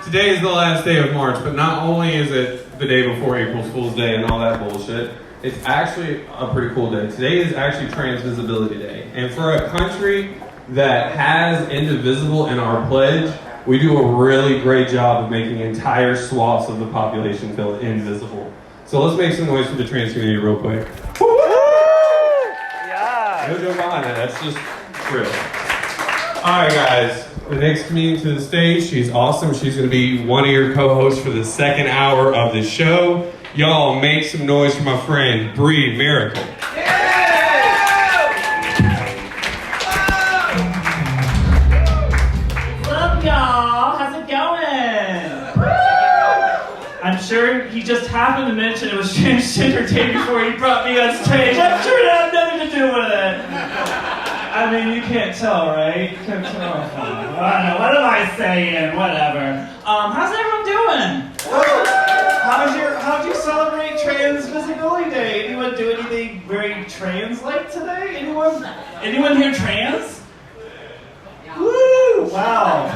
Today is the last day of March, but not only is it the day before April Fool's Day and all that bullshit, it's actually a pretty cool day. Today is actually Trans Visibility Day. And for a country that has indivisible in our pledge, we do a really great job of making entire swaths of the population feel invisible. So let's make some noise for the trans community real quick. Woo! Yeah. No joke behind that, that's just real. Alright guys, the next comedian to the stage, she's awesome. She's going to be one of your co-hosts for the second hour of the show. Y'all make some noise for my friend, Brie Miracle. I'm sure he just happened to mention it was Transgender Day before he brought me on stage. I'm sure it had nothing to do with it. I mean, you can't tell, right? You can't tell. I don't know. What am I saying? Whatever. How's everyone doing? How'd you celebrate Trans Visibility Day? Anyone do anything very trans-like today? Anyone here trans? Woo! Wow.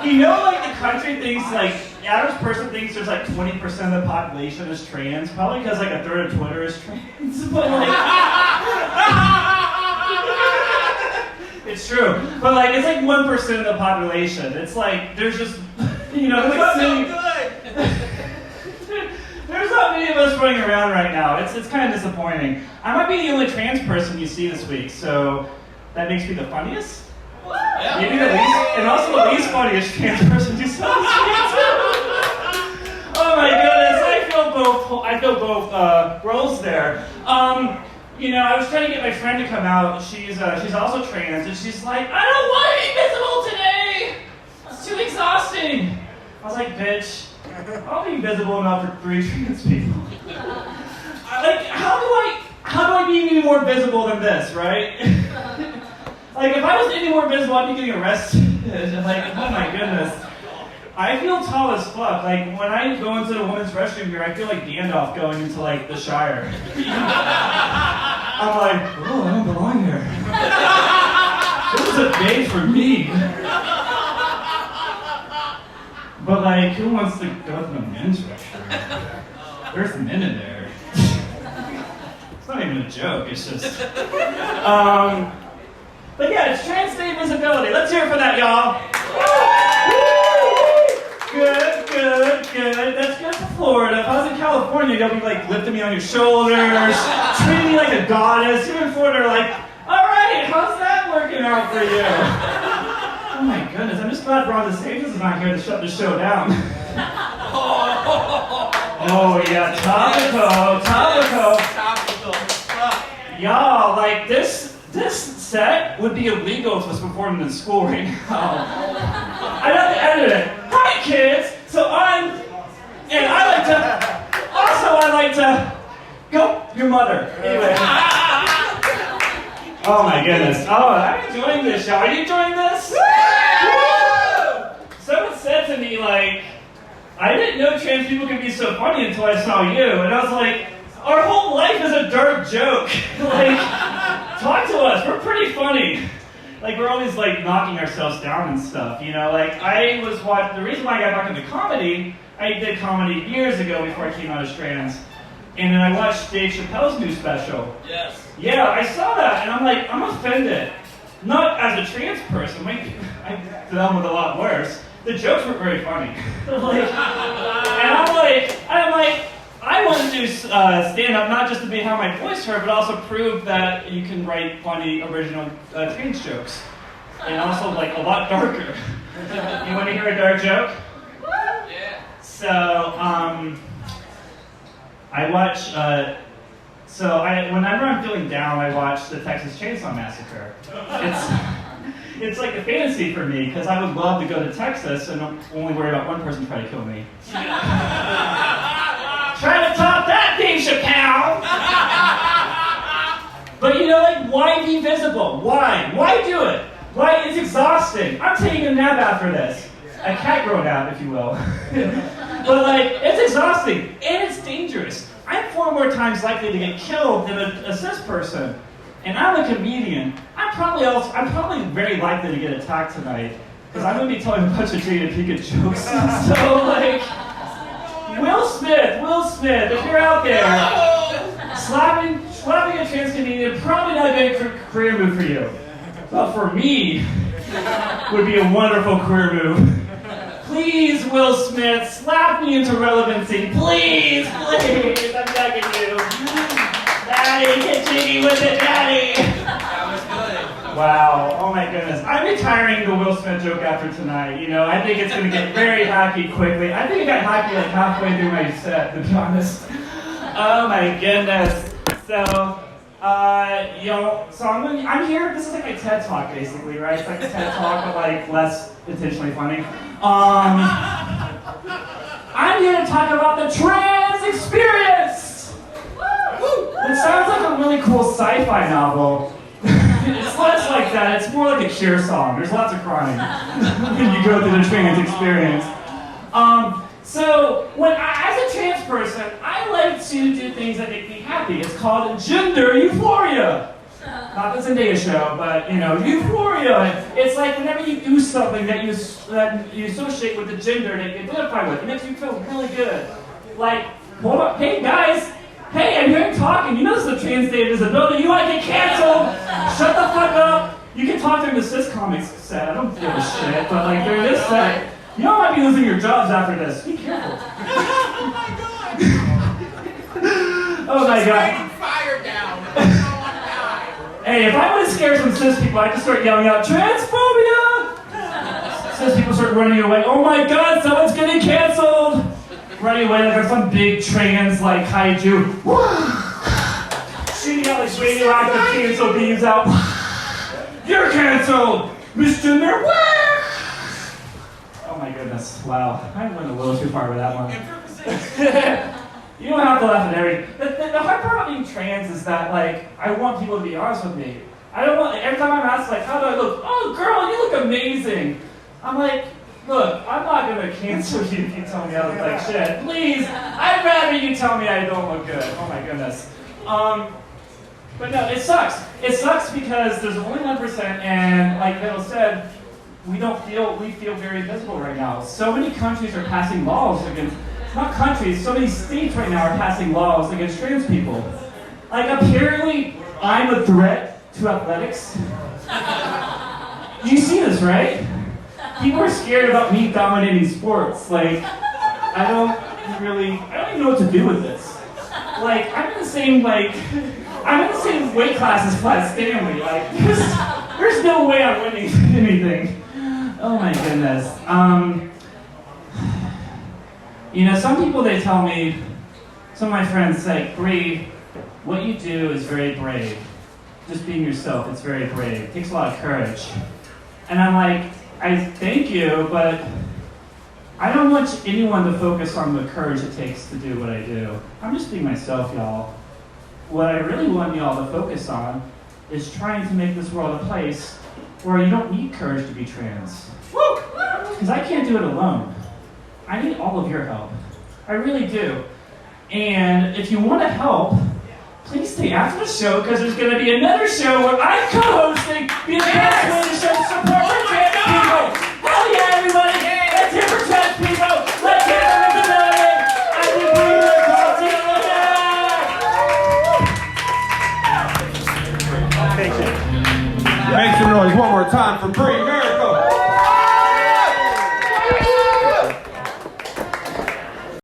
You know, like the country thinks, like, the average person thinks there's like 20% of the population is trans, probably because like a third of Twitter is trans, but like... It's true, but like, it's like 1% of the population. It's like, there's just, you know, there's like so good. There's not many of us running around right now. It's kind of disappointing. I might be the only trans person you see this week, so that makes me the funniest. Maybe the least, and also the least funniest trans person you saw this week too. Oh my goodness, I feel both roles there. You know, I was trying to get my friend to come out. She's also trans, and she's like, I don't want to be visible today. It's too exhausting. I was like, bitch, I'll be visible enough for 3 trans people. Like, how do I be any more visible than this, right? Like, if I was any more visible, I'd be getting arrested. Like, oh my goodness. I feel tall as fuck. Like, when I go into the women's restroom here, I feel like Gandalf going into, like, the Shire. I'm like, oh, I don't belong here. This is a day for me. But, like, who wants to go to the men's restroom? There's men in there. It's not even a joke, it's just... But yeah, it's Trans Day Visibility. Let's hear it for that, y'all. Good. That's good for Florida. If I was in California, you'll be like lifting me on your shoulders, treating me like a goddess. Here in Florida, like, all right, how's that working out for you? Oh my goodness, I'm just glad Ron DeSantis is not here to shut the show down. Oh yeah, topical. Y'all, like this set would be illegal if it was performed in school right now. I'd have to edit it. Hi kids! So I like to go, your mother. Anyway. Oh my goodness. Oh, I'm enjoying this show. Are you enjoying this? Someone said to me, like, I didn't know trans people could be so funny until I saw you. And I was like, our whole life is a dark joke. Like, talk to us. We're pretty funny. Like, we're always, like, knocking ourselves down and stuff, you know? Like, the reason why I got back into comedy, I did comedy years ago before I came out as trans. And then I watched Dave Chappelle's new special. Yes. Yeah, I saw that, and I'm like, I'm offended. Not as a trans person. I dealt with a lot worse. The jokes were very funny. Like, and I'm like, I want to do stand-up not just to be how my voice heard, but also prove that you can write funny, original trans jokes. And also, like, a lot darker. You want to hear a dark joke? Yeah. So, I watch, whenever I'm feeling down, I watch the Texas Chainsaw Massacre. It's like a fantasy for me, because I would love to go to Texas and only worry about one person trying to kill me. Try to top that, Dave Chappelle! But you know, like, why be visible? Why? Why do it? Why? It's exhausting. I'm taking a nap after this. A cat grow nap, if you will. But like, it's exhausting, and it's dangerous. I'm 4 more times likely to get killed than a cis person. And I'm a comedian. I'm probably very likely to get attacked tonight. because I'm gonna be telling a bunch of Jada Pinkett jokes. So like, Will Smith, if you're out there, slapping a trans comedian, probably not a good career move for you. But for me, would be a wonderful career move. Please, Will Smith, slap me into relevancy. Please, please, I'm begging you. Daddy, get jiggy with it, Daddy. That was good. Wow, oh my goodness. I'm retiring the Will Smith joke after tonight. You know, I think it's going to get very hacky quickly. I think it got hacky like halfway through my set, to be honest. Oh my goodness. So, so I'm here, this is like my TED Talk basically, right? It's like a TED Talk, but like less intentionally funny. I'm here to talk about the trans experience! It sounds like a really cool sci-fi novel. It's less like that, it's more like a Cure song. There's lots of crying when you go through the trans experience. So, as a trans person, I like to do things that make me happy. It's called gender euphoria. Not the Zendaya show, but you know, euphoria. It's like whenever you do something that you associate with the gender that you identify with, it makes you feel really good. Like, hold up, hey guys, hey, I'm here talking. You know this is a trans day of disability. You want to get canceled? Shut the fuck up. You can talk during the cis comics set. I don't give a shit, but like during this set. You all might be losing your jobs after this. Be careful. Oh my god! Oh my god. Raining fire down. Oh Hey, if I want to scare some cis people, I just start yelling out, transphobia! Cis people start running away. Oh my god, someone's getting canceled! Running away like there's some big trans like kaiju. Shooting out like radioactive cancel beams out. You're canceled! Mr. Mayor. Oh my goodness, wow. I went a little too far with that one. You don't have to laugh at everything. The hard part about being trans is that, like, I want people to be honest with me. I don't want, every time I'm asked, like, how do I look? Oh, girl, you look amazing. I'm like, look, I'm not going to cancel you if you tell me I look like shit. Please, I'd rather you tell me I don't look good. Oh my goodness. But no, it sucks. It sucks because there's only 1%, and like Bill said, we feel very visible right now. So many countries are passing laws against, not countries, so many states right now are passing laws against trans people. Like apparently, I'm a threat to athletics. You see this, right? People are scared about me dominating sports. Like, I don't even know what to do with this. Like, I'm in the same weight class as Flat Stanley. Like, there's no way I'm winning anything. Oh my goodness. You know, some people, they tell me, some of my friends say, Brie, what you do is very brave. Just being yourself, it's very brave. It takes a lot of courage. And I'm like, I thank you, but I don't want anyone to focus on the courage it takes to do what I do. I'm just being myself, y'all. What I really want y'all to focus on is trying to make this world a place where you don't need courage to be trans. Because I can't do it alone. I need all of your help. I really do. And if you want to help, please stay after the show, because there's going to be another show where I'm co-hosting, be the best way to show support for trans people. Hell yeah, everybody!